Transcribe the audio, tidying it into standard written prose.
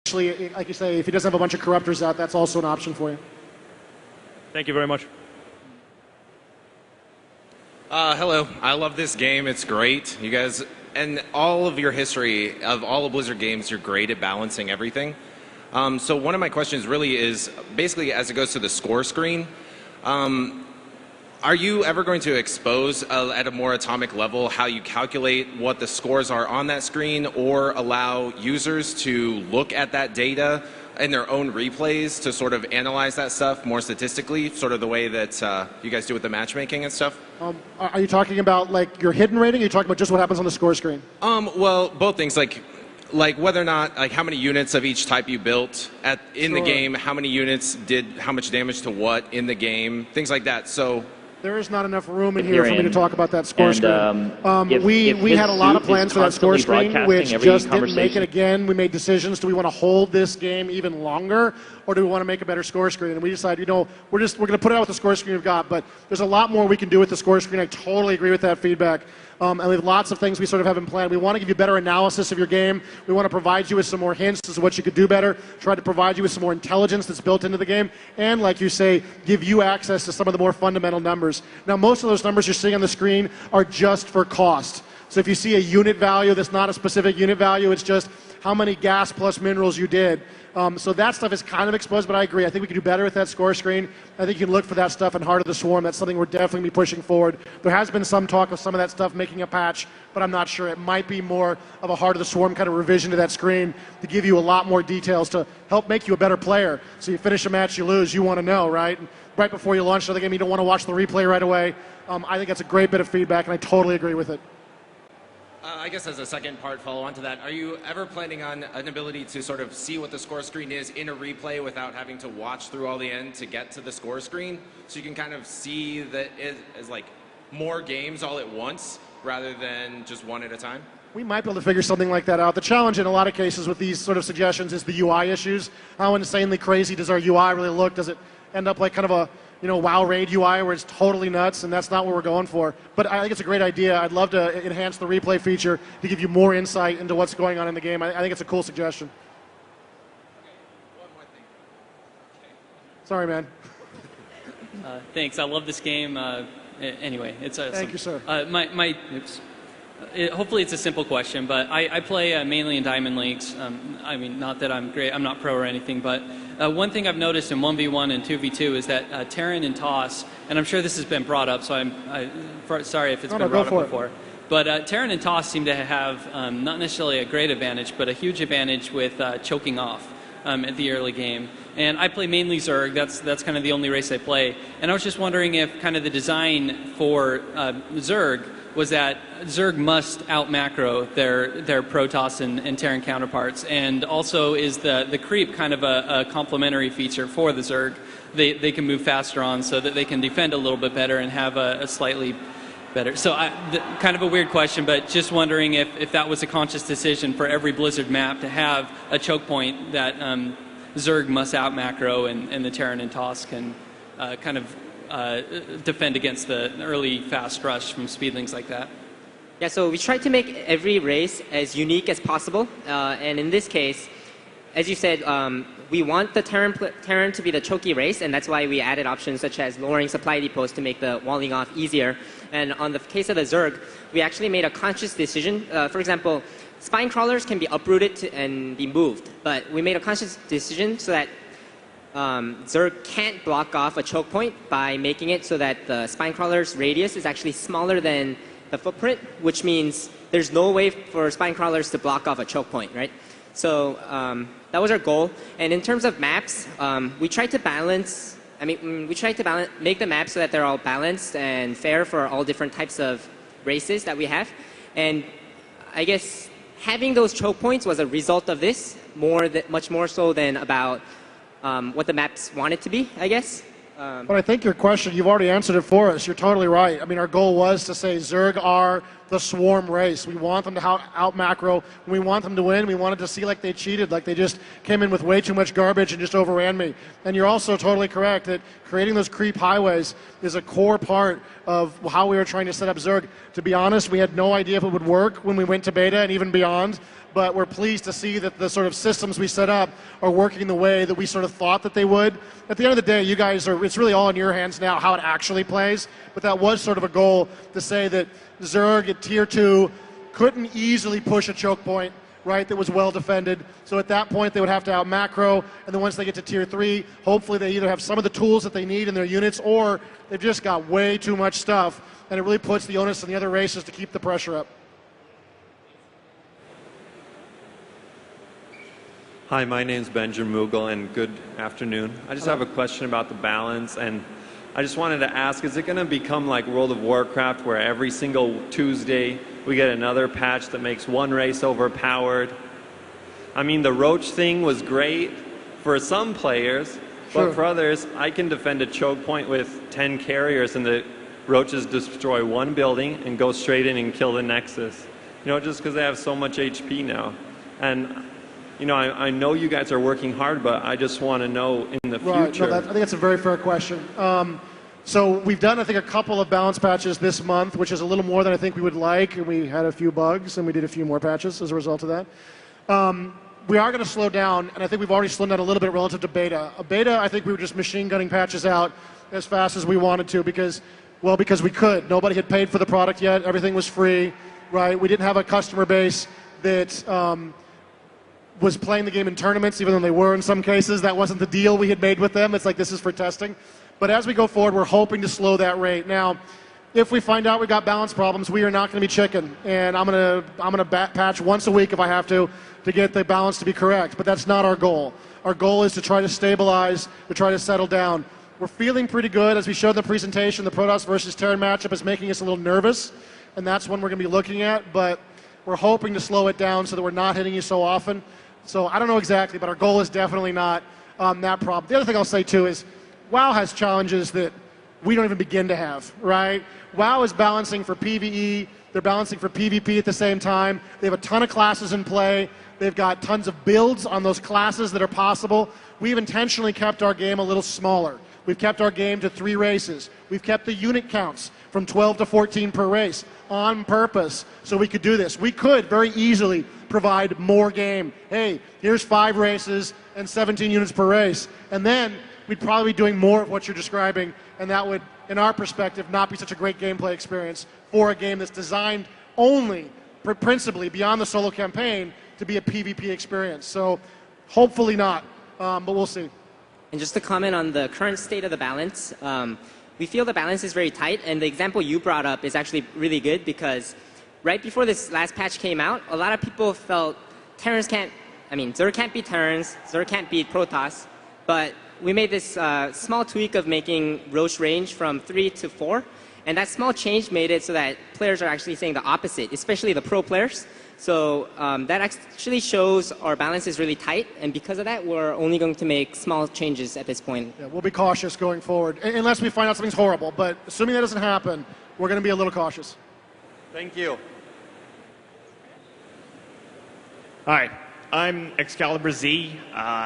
Actually, like you say, if he doesn't have a bunch of corruptors out, that's also an option for you. Thank you very much. Hello. I love this game. It's great. You guys, and all of your history of all of Blizzard games, you're great at balancing everything. So one of my questions really is, basically as it goes to the score screen, are you ever going to expose at a more atomic level how you calculate what the scores are on that screen, or allow users to look at that data in their own replays to sort of analyze that stuff more statistically, sort of the way that you guys do with the matchmaking and stuff? Are you talking about like your hidden rating, or are you talking about just what happens on the score screen? Well, both things. Like whether or not, like how many units of each type you built in the game, how many units did how much damage to what in the game, things like that. So there is not enough room in here for me to talk about that score screen. We had a lot of plans for that score screen, which just didn't make it again. We made decisions. Do we want to hold this game even longer, or do we want to make a better score screen? And we decided, you know, we're going to put it out with the score screen we've got, but there's a lot more we can do with the score screen. I totally agree with that feedback. And we have lots of things we sort of have in plan. We want to give you better analysis of your game. We want to provide you with some more hints as to what you could do better, try to provide you with some more intelligence that's built into the game, and like you say, give you access to some of the more fundamental numbers. Now, most of those numbers you're seeing on the screen are just for cost. So if you see a unit value that's not a specific unit value, it's just how many gas plus minerals you did. So that stuff is kind of exposed, but I agree. I think we can do better with that score screen. I think you can look for that stuff in Heart of the Swarm. That's something we're definitely be pushing forward. There has been some talk of some of that stuff making a patch, but I'm not sure. It might be more of a Heart of the Swarm kind of revision to that screen to give you a lot more details to help make you a better player. So you finish a match, you lose, you want to know, right? And right before you launch another game, you don't want to watch the replay right away. I think that's a great bit of feedback, and I totally agree with it. I guess as a second part follow-on to that, are you ever planning on an ability to sort of see what the score screen is in a replay without having to watch through all the end to get to the score screen? So you can kind of see that it is like more games all at once rather than just one at a time? We might be able to figure something like that out. The challenge in a lot of cases with these sort of suggestions is the UI issues. How insanely crazy does our UI really look? Does it end up like kind of a WoW Raid UI where it's totally nuts, and that's not what we're going for. But I think it's a great idea. I'd love to enhance the replay feature to give you more insight into what's going on in the game. I think it's a cool suggestion. One more thing. Sorry, man. Thanks. I love this game. Anyway, it's a... Thank you, sir. Hopefully it's a simple question, but I play mainly in Diamond Leagues. I mean, not that I'm great, I'm not pro or anything, but one thing I've noticed in 1v1 and 2v2 is that Terran and Toss, and I'm sure this has been brought up, so sorry if it's been brought up before, but Terran and Toss seem to have not necessarily a great advantage, but a huge advantage with choking off at the early game. And I play mainly Zerg, that's kind of the only race I play, and I was just wondering if kind of the design for Zerg was that Zerg must out-macro their Protoss and Terran counterparts, and also is the creep kind of a complementary feature for the Zerg. They can move faster on so that they can defend a little bit better and have a slightly better. So kind of a weird question, but just wondering if that was a conscious decision for every Blizzard map to have a choke point that Zerg must out-macro and the Terran and Toss can kind of defend against the early fast rush from speedlings like that. Yeah, so we tried to make every race as unique as possible, and in this case, as you said, we want the Terran to be the choky race, and that's why we added options such as lowering supply depots to make the walling off easier. And on the case of the Zerg, we actually made a conscious decision. For example, spine crawlers can be uprooted and be moved, but we made a conscious decision so that Zerg can't block off a choke point by making it so that the spine crawler's radius is actually smaller than the footprint, which means there's no way for spine crawlers to block off a choke point, right? So that was our goal. And in terms of maps, we tried to balance. Make the maps so that they're all balanced and fair for all different types of races that we have. And I guess having those choke points was a result of this, much more so than about what the maps want it to be, I guess. But I think your question, you've already answered it for us. You're totally right. I mean, our goal was to say Zerg are the swarm race. We want them to out macro. We want them to win. We wanted to see like they cheated, like they just came in with way too much garbage and just overran me. And you're also totally correct that creating those creep highways is a core part of how we were trying to set up Zerg. To be honest, we had no idea if it would work when we went to beta and even beyond. But we're pleased to see that the sort of systems we set up are working the way that we sort of thought that they would. At the end of the day, you guys it's really all in your hands now how it actually plays. But that was sort of a goal to say that Zerg at tier 2 couldn't easily push a choke point, right, that was well defended. So at that point, they would have to out macro. And then once they get to tier 3, hopefully they either have some of the tools that they need in their units or they've just got way too much stuff. And it really puts the onus on the other races to keep the pressure up. Hi, my name's Benjamin Mughal, and good afternoon. I just have a question about the balance, and I just wanted to ask, is it going to become like World of Warcraft, where every single Tuesday we get another patch that makes one race overpowered? I mean, the Roach thing was great for some players, but for others, I can defend a choke point with 10 carriers, and the Roaches destroy one building and go straight in and kill the Nexus. You know, just because they have so much HP now. And you know, I know you guys are working hard, but I just want to know in the future. No, I think that's a very fair question. So we've done, I think, a couple of balance patches this month, which is a little more than I think we would like, and we had a few bugs, and we did a few more patches as a result of that. We are going to slow down, and I think we've already slowed down a little bit relative to beta. Beta, I think we were just machine gunning patches out as fast as we wanted to because we could. Nobody had paid for the product yet. Everything was free, right? We didn't have a customer base that was playing the game in tournaments, even though they were in some cases. That wasn't the deal we had made with them. It's like, this is for testing. But as we go forward, we're hoping to slow that rate. Now, if we find out we've got balance problems, we are not going to be chicken. And I'm gonna patch once a week if I have to get the balance to be correct. But that's not our goal. Our goal is to try to stabilize, to try to settle down. We're feeling pretty good. As we showed in the presentation, the Protoss versus Terran matchup is making us a little nervous. And that's one we're going to be looking at. But we're hoping to slow it down so that we're not hitting you so often. So I don't know exactly, but our goal is definitely not that problem. The other thing I'll say, too, is WoW has challenges that we don't even begin to have, right? WoW is balancing for PvE. They're balancing for PvP at the same time. They have a ton of classes in play. They've got tons of builds on those classes that are possible. We've intentionally kept our game a little smaller. We've kept our game to 3 races. We've kept the unit counts from 12 to 14 per race on purpose so we could do this. We could very easily provide more game. Hey, here's 5 races and 17 units per race. And then we'd probably be doing more of what you're describing, and that would, in our perspective, not be such a great gameplay experience for a game that's designed only, principally, beyond the solo campaign, to be a PvP experience. So hopefully not, but we'll see. And just to comment on the current state of the balance, we feel the balance is very tight, and the example you brought up is actually really good because right before this last patch came out, a lot of people felt Terrans Zerg can't beat Terrans, Zerg can't beat Protoss, but we made this small tweak of making Roach range from 3 to 4, and that small change made it so that players are actually saying the opposite, especially the pro players. So that actually shows our balance is really tight, and because of that, we're only going to make small changes at this point. Yeah, we'll be cautious going forward, unless we find out something's horrible. But assuming that doesn't happen, we're going to be a little cautious. Thank you. Hi, I'm Excalibur Z.